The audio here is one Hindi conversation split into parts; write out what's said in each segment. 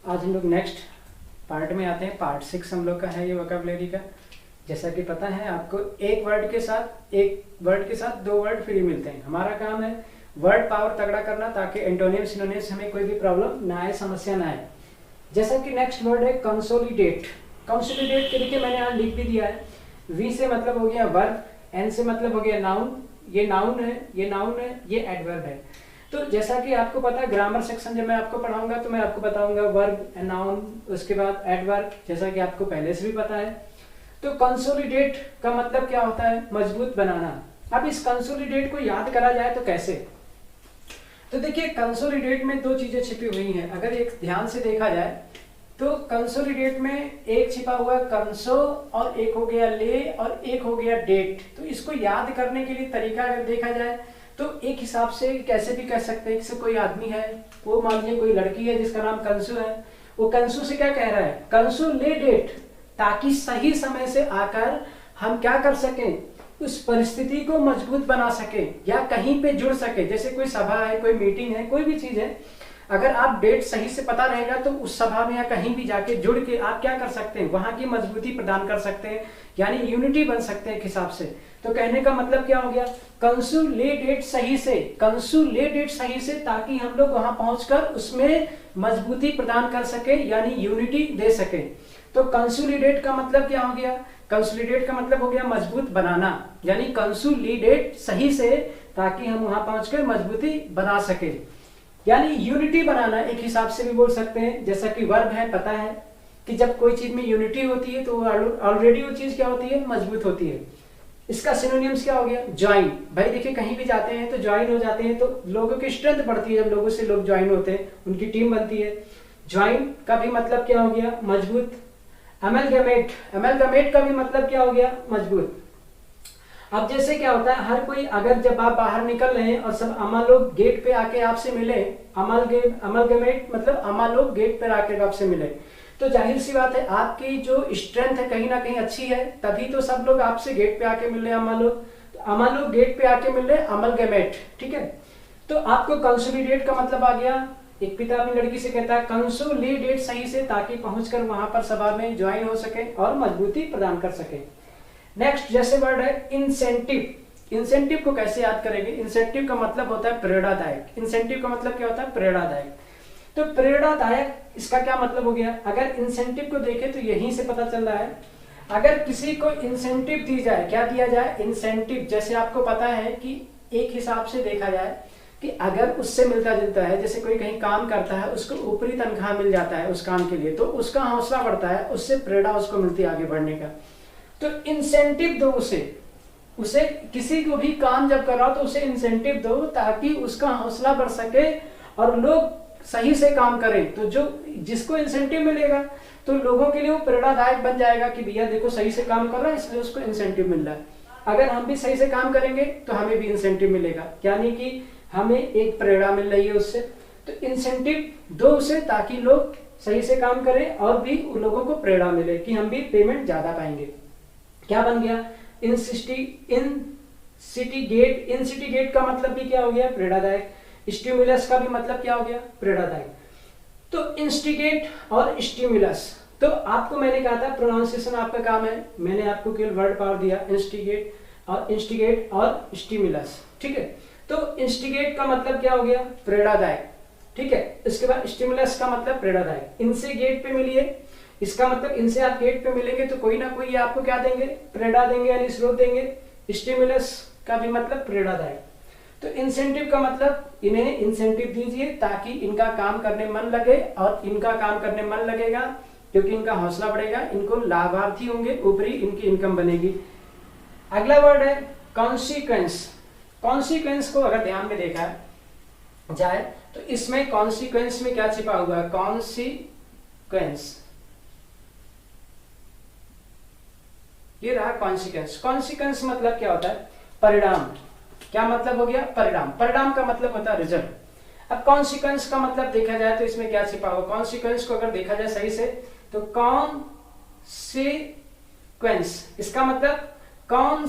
आज हम लोग नेक्स्ट पार्ट में आते हैं। पार्ट 6 हम लोग का है ये वोकैबुलरी का। जैसा कि पता है आपको, एक वर्ड के साथ दो वर्ड फ्री मिलते हैं। हमारा काम है वर्ड पावर तगड़ा करना ताकि एंटोनियम सिनोनिम्स हमें कोई भी प्रॉब्लम ना आए, समस्या ना आए। जैसा कि नेक्स्ट वर्ड है कंसोलिडेट। कंसोलिडेट के देखिए मैंने यहाँ लिख भी दिया है। वी से मतलब हो गया वर्ब, एन से मतलब हो गया नाउन। ये नाउन है, ये एडवर्ब है। तो जैसा कि आपको पता है ग्रामर सेक्शन जब मैं आपको पढ़ाऊंगा तो मैं आपको बताऊंगा वर्ब, नाउन, उसके बाद एडवर्ब, जैसा कि आपको पहले से भी पता है। तो कंसोलिडेट का मतलब क्या होता है? मजबूत बनाना। अब इस कंसोलिडेट को याद करा जाए तो कैसे? तो देखिए कंसोलिडेट में दो चीजें छिपी हुई हैं। अगर एक ध्यान से देखा जाए तो कंसोलिडेट में एक छिपा हुआ कंसो और एक हो गया ले और एक हो गया डेट। तो इसको याद करने के लिए तरीका अगर देखा जाए तो एक हिसाब से कैसे भी कह सकते हैं कि कोई आदमी है, वो मान लीजिए कोई लड़की है जिसका नाम कंसु है, वो कंसु से क्या कह रहा है? कंसु ले डेट, ताकि सही समय से आकर हम क्या कर सकें, उस परिस्थिति को मजबूत बना सके या कहीं पे जुड़ सके। जैसे कोई सभा है, कोई मीटिंग है, कोई भी चीज है, अगर आप डेट सही से पता रहेगा तो उस सभा में या कहीं भी जाके जुड़ के आप क्या कर सकते हैं, वहां की मजबूती प्रदान कर सकते हैं, यानी यूनिटी बन सकते हैं एक हिसाब से। तो कहने का मतलब क्या हो गया? कंसोलिडेट सही से, कंसोलिडेट सही से, ताकि हम लोग वहां पहुंचकर उसमें मजबूती प्रदान कर सके, यानी यूनिटी दे सके। तो कंसोलिडेट का मतलब क्या हो गया? कंसोलिडेट का मतलब हो गया मजबूत बनाना, यानी कंसोलिडेट सही से, ताकि हम वहां पहुंचकर मजबूती बना सके, यानी यूनिटी बनाना एक हिसाब से भी बोल सकते हैं। जैसा कि वर्ब है, पता है कि जब कोई चीज में यूनिटी होती है तो ऑलरेडी वो चीज क्या होती है? मजबूत होती है। इसका सिनोनिम्स क्या हो गया? ज्वाइन। भाई देखिए कहीं भी जाते हैं तो ज्वाइन हो जाते हैं तो लोगों की स्ट्रेंथ बढ़ती है। जब लोगों से लोग ज्वाइन होते हैं उनकी टीम बनती है। ज्वाइन का भी मतलब क्या हो गया? मजबूत। अमेलगमेट, अमेलगमेट का भी मतलब क्या हो गया? मजबूत। अब जैसे क्या होता है, हर कोई अगर जब आप बाहर निकल रहे हैं और सब अमा लोग गेट पे आके आपसे मिले, अमलगमेट मतलब अमा लोग गेट पे आके आपसे मिले, तो जाहिर सी बात है आपकी जो स्ट्रेंथ है कहीं ना कहीं अच्छी है, तभी तो सब लोग आपसे गेट पे आके मिल रहे हैं। अमा लोग गेट पे आके मिल रहे हैं, अमलगमेट, ठीक है। तो आपको कंसोलिडेट का मतलब आ गया, एक पिता अपनी लड़की से कहता है कंसोलिडेट सही से, ताकि पहुंचकर वहां पर सभा में ज्वाइन हो सके और मजबूती प्रदान कर सके। नेक्स्ट जैसे वर्ड है इंसेंटिव। इंसेंटिव को कैसे याद करेंगे? इंसेंटिव का मतलब होता है प्रेरणादायक। इंसेंटिव का मतलब क्या होता है? प्रेरणादायक। तो प्रेरणादायक इसका क्या मतलब हो गया? अगर इंसेंटिव को देखें तो यहीं से पता चल रहा है, अगर किसी को इंसेंटिव दी जाए, क्या दिया जाए? इंसेंटिव। जैसे आपको पता है कि एक हिसाब से देखा जाए कि अगर उससे मिलता जुलता है, जैसे कोई कहीं काम करता है, उसको ऊपरी तनख्वाह मिल जाता है उस काम के लिए, तो उसका हौसला बढ़ता है, उससे प्रेरणा उसको मिलती है आगे बढ़ने का। तो इंसेंटिव दो उसे किसी को भी काम जब कर रहा हो तो उसे इंसेंटिव दो, ताकि उसका हौसला बढ़ सके और लोग सही से काम करें। तो जो जिसको इंसेंटिव मिलेगा तो लोगों के लिए वो प्रेरणादायक बन जाएगा कि भैया देखो सही से काम कर रहा है, इसलिए उसको इंसेंटिव मिल रहा है। अगर हम भी सही से काम करेंगे तो हमें भी इंसेंटिव मिलेगा, यानी कि हमें एक प्रेरणा मिल रही है उससे। तो इंसेंटिव दो उसे, ताकि लोग सही से काम करें और भी उन लोगों को प्रेरणा मिले कि हम भी पेमेंट ज्यादा पाएंगे। क्या बन गया? इंसिटिगेट का मतलब भी क्या हो गया? प्रेरणादायक। स्टिमुलस का भी मतलब क्या हो गया? प्रेरणादायक। तो इंस्टिगेट और स्टिमुलस, तो आपको मैंने कहा था प्रोनाउंसिएशन आपका काम है, मैंने आपको केवल वर्ड पावर दिया, इंस्टिगेट और स्टिमुलस, ठीक है। तो इंस्टिगेट का मतलब क्या हो गया? प्रेरणादायक, ठीक है। इसके बाद स्टिमुलस का मतलब प्रेरणादायक। इनसे गेट पे मिलिए, इसका मतलब इनसे आप गेट पे मिलेंगे तो कोई ना कोई ये आपको क्या देंगे? प्रेरणा देंगे, यानी स्रोत देंगे। स्टिमुलस का भी मतलब प्रेरणादायक। तो इंसेंटिव का मतलब इन्हें इंसेंटिव दीजिए ताकि इनका काम करने मन लगे, और इनका काम करने मन लगेगा क्योंकि इनका हौसला बढ़ेगा, इनको लाभार्थी होंगे, ऊपरी इनकी इनकम बनेगी। अगला वर्ड है कॉन्सिक्वेंस। कॉन्सिक्वेंस को अगर ध्यान में देखा जाए तो इसमें कॉन्सिक्वेंस में क्या छिपा हुआ है? कॉन्सिक्वेंस, ये रहा कॉन्सिक्वेंस। कॉन्सिक्वेंस मतलब क्या होता है? परिणाम। क्या मतलब हो गया? परिणाम। परिणाम का मतलब होता है रिजल्ट। अब कॉन्सिक्वेंस का मतलब देखा जाए तो इसमें क्या छिपा हुआ? कॉन्सिक्वेंस को अगर देखा जाए सही से तो कॉन्सिक्वेंस, इसका मतलब कौन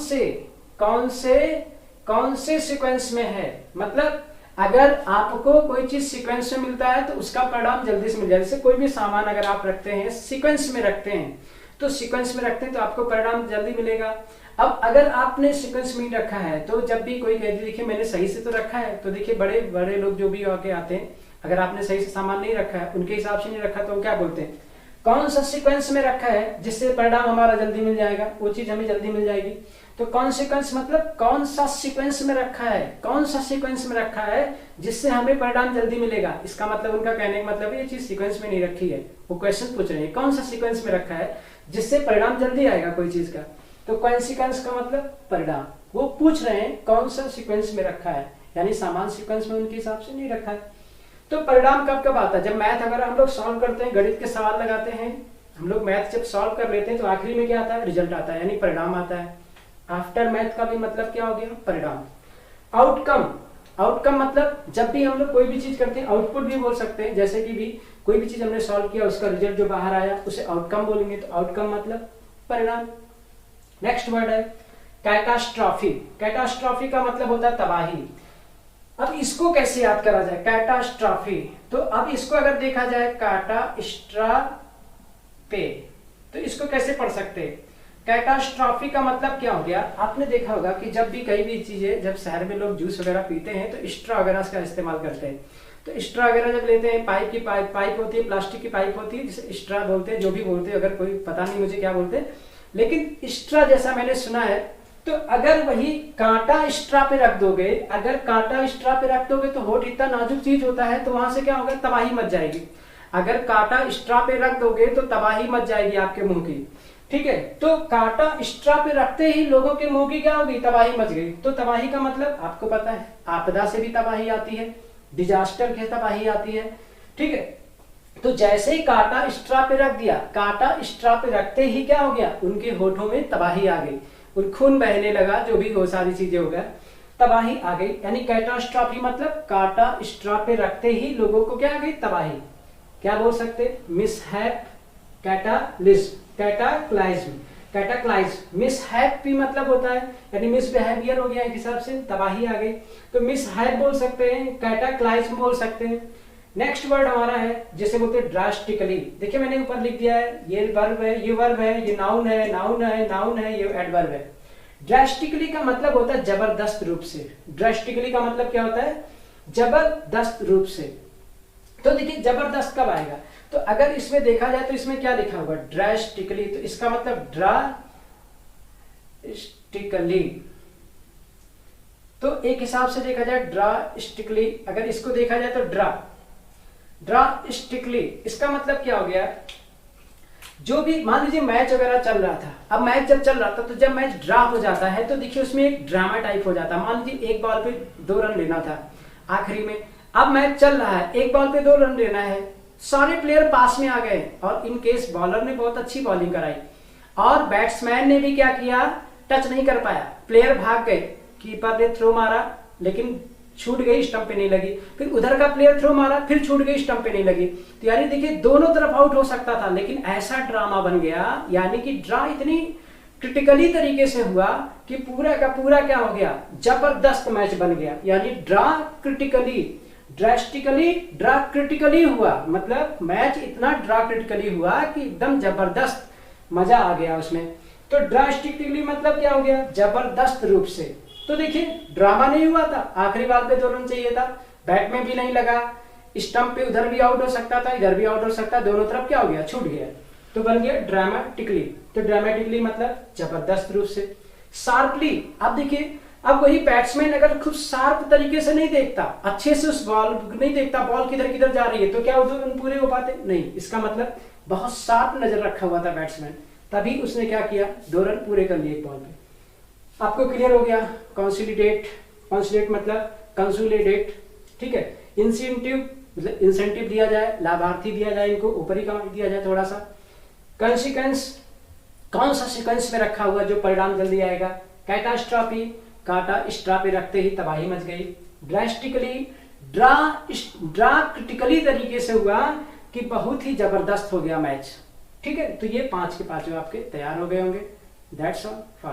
से सीक्वेंस में है, मतलब अगर आपको कोई चीज सीक्वेंस में मिलता है तो उसका परिणाम जल्दी से मिल जाए। जैसे कोई भी सामान अगर आप रखते हैं सीक्वेंस में रखते हैं तो सीक्वेंस में रखते हैं तो आपको परिणाम जल्दी मिलेगा। अब अगर आपने सीक्वेंस में ही रखा है तो जब भी कोई कहे देखिए मैंने सही से तो रखा है, तो देखिए बड़े बड़े लोग जो भी आके आते हैं, अगर आपने सही से सामान नहीं रखा है, उनके हिसाब से नहीं रखा, तो क्या बोलते हैं कौन सा सीक्वेंस में रखा है जिससे परिणाम हमारा जल्दी मिल जाएगा, वो चीज हमें जल्दी मिल जाएगी। तो कॉन्सिक्वेंस मतलब कौन सा सीक्वेंस में रखा है, कौन सा सीक्वेंस में रखा है जिससे हमें परिणाम जल्दी मिलेगा। इसका मतलब उनका कहने का मतलब ये चीज सीक्वेंस में नहीं रखी है, वो क्वेश्चन पूछ रहे हैं कौन सा सीक्वेंस में रखा है जिससे परिणाम जल्दी आएगा कोई चीज का। तो कॉन्सिक्वेंस का मतलब परिणाम, वो पूछ रहे हैं कौन सा सीक्वेंस में रखा है, यानी सामान सीक्वेंस में उनके हिसाब से नहीं रखा है। तो परिणाम कब कब आता है, जब मैथ अगर हम लोग सॉल्व करते हैं, गणित के सवाल लगाते हैं, हम लोग मैथ जब सॉल्व कर लेते हैं तो आखिरी में क्या आता है, रिजल्ट आता है, यानी परिणाम आता है। आफ्टर मैथ का भी मतलब क्या हो गया, परिणाम। आउटकम, आउटकम मतलब जब भी हम लोग कोई भी चीज करते हैं, आउटपुट भी बोल सकते हैं, जैसे कि भी कोई भी चीज हमने सॉल्व किया उसका रिजल्ट जो बाहर आया उसे आउटकम बोलेंगे, तो आउटकम मतलब परिणाम। नेक्स्ट वर्ड है कैटास्ट्रॉफी। कैटास्ट्रॉफी का मतलब होता है तबाही। अब इसको कैसे याद करा जाए, कैटास्ट्रॉफी, तो अब इसको अगर देखा जाए कैटास्ट्रॉफे, तो इसको कैसे पढ़ सकते हैं। कैटास्ट्रॉफी का मतलब क्या हो गया, आपने देखा होगा कि जब भी कई भी चीजें, जब शहर में लोग जूस वगैरह पीते हैं तो स्ट्रॉ वगैरह का इस्तेमाल करते हैं। तो स्ट्रॉ वगैरह जब लेते हैं, पाइप की पाइप होती है, प्लास्टिक की पाइप होती है, जिसे स्ट्रॉ बोलते हैं, जो भी बोलते हैं, अगर कोई पता नहीं मुझे क्या बोलते हैं, लेकिन स्ट्रॉ जैसा मैंने सुना है। तो अगर वही कांटा स्ट्रॉ पे रख दोगे, अगर कांटा स्ट्रॉ पे रख दोगे तो होठ इतना नाजुक चीज होता है, तो वहां से क्या होगा, तबाही मच जाएगी। अगर कांटा स्ट्रॉ पे रख दोगे तो तबाही मच जाएगी आपके मुंह की, ठीक है। तो कांटा स्ट्रॉ पे रखते ही लोगों के मुंह की क्या होगी, तबाही मच गई। तो तबाही का मतलब आपको पता है, आपदा से भी तबाही आती है, डिजास्टर की तबाही आती है, ठीक है। तो जैसे ही कांटा स्ट्रॉ पे रख दिया, कांटा स्ट्रॉ पे रखते ही क्या हो गया, उनके होठों में तबाही आ गई, और खून बहने लगा, जो भी वो सारी चीजें हो गया, तबाही आ गई। यानी कैटास्ट्रॉफी मतलब कांटा स्ट्रॉ पे रखते ही लोगों को क्या आ गई, तबाही। क्या बोल सकते, मिसहैप, कैटालिज्म, कैटाक्लाइज्म, कैटाक्लाइज्म। मिसहैप भी मतलब होता है, यानी मिसबिहेवियर हो गया, एक हिसाब से तबाही आ गई, तो मिसहैप बोल सकते हैं, कैटाक्लाइज्म बोल सकते हैं। नेक्स्ट वर्ड हमारा है जिसे बोलते हैं ड्रास्टिकली। देखिए मैंने ऊपर लिख दिया है, ये वर्ब है, ये वर्ब है, ये नाउन है, नाउन है, नाउन है, ये एडवर्ब है। ड्रास्टिकली का मतलब होता है जबरदस्त रूप से। ड्रास्टिकली का मतलब क्या होता है, जबरदस्त रूप से। तो देखिए जबरदस्त कब आएगा, तो अगर इसमें देखा जाए तो इसमें क्या लिखा होगा, ड्रास्टिकली, तो इसका मतलब ड्रास्टिकली। तो एक हिसाब से देखा जाए ड्रास्टिकली, अगर इसको देखा जाए तो ड्रास्टिकली, इसका मतलब क्या हो गया, जो भी मान लीजिए मैच वगैरह चल रहा था, अब मैच जब चल रहा था तो जब मैच ड्रा हो जाता है तो देखिए उसमें एक ड्रामा टाइप हो जाता है। मान लीजिए एक बॉल पे 2 रन लेना था आखिरी में, अब मैच चल रहा है, एक बॉल पे 2 रन लेना है, सारे प्लेयर पास में आ गए, और इन केस बॉलर ने बहुत अच्छी बॉलिंग कराई और बैट्समैन ने भी क्या किया, टच नहीं कर पाया, प्लेयर भाग गए, कीपर ने थ्रो मारा लेकिन छूट गई, स्टंप पे नहीं लगी, फिर उधर का प्लेयर थ्रो मारा, फिर छूट गई, स्टंप पे नहीं लगी। तो यानी देखिए दोनों तरफ आउट हो सकता था, लेकिन ऐसा ड्रामा बन गया, यानी कि ड्रा इतनी क्रिटिकली तरीके से हुआ कि पूरा का पूरा क्या हो गया, जबरदस्त मैच बन गया। यानी draw critically, drastically, draw critically हुआ, मतलब मैच इतना ड्रा क्रिटिकली हुआ कि एकदम जबरदस्त मजा आ गया उसमें। तो ड्रास्टिकली मतलब क्या हो गया, जबरदस्त रूप से। तो देखिए ड्रामा नहीं हुआ था, आखिरी बाल पे 2 रन चाहिए था, बैट में भी नहीं लगा, स्टंप पे उधर भी आउट हो सकता था, इधर भी आउट हो सकता, दोनों तरफ क्या हो गया, छूट गया, तो बन गया ड्रामेटिकली। तो ड्रामेटिकली मतलब जबरदस्त रूप से। शार्पली, अब देखिए अब वही बैट्समैन अगर खूब शार्प तरीके से नहीं देखता, अच्छे से उस बॉल नहीं देखता, बॉल किधर किधर जा रही है, तो क्या उधर रन पूरे हो पाते नहीं। इसका मतलब बहुत शार्प नजर रखा हुआ था बैट्समैन, तभी उसने क्या किया, 2 रन पूरे कर लिए एक बॉल पे। आपको क्लियर हो गया। कंसोलिडेट, कंसोलिडेट मतलब कंसोलिडेट, ठीक है। इंसेंटिव मतलब इंसेंटिव दिया जाए, लाभार्थी दिया जाए, इनको ऊपरी का दिया जाए थोड़ा सा। कंसिक्वेंस, कौन सा सीक्वेंस में रखा हुआ जो परिणाम जल्दी आएगा। कैटास्ट्रॉफी, कांटा स्ट्रॉ पे रखते ही तबाही मच गई। ड्रास्टिकली, ड्रा क्रिटिकली तरीके से हुआ कि बहुत ही जबरदस्त हो गया मैच, ठीक है। तो ये 5 के 5 आपके तैयार हो गए होंगे। That's all for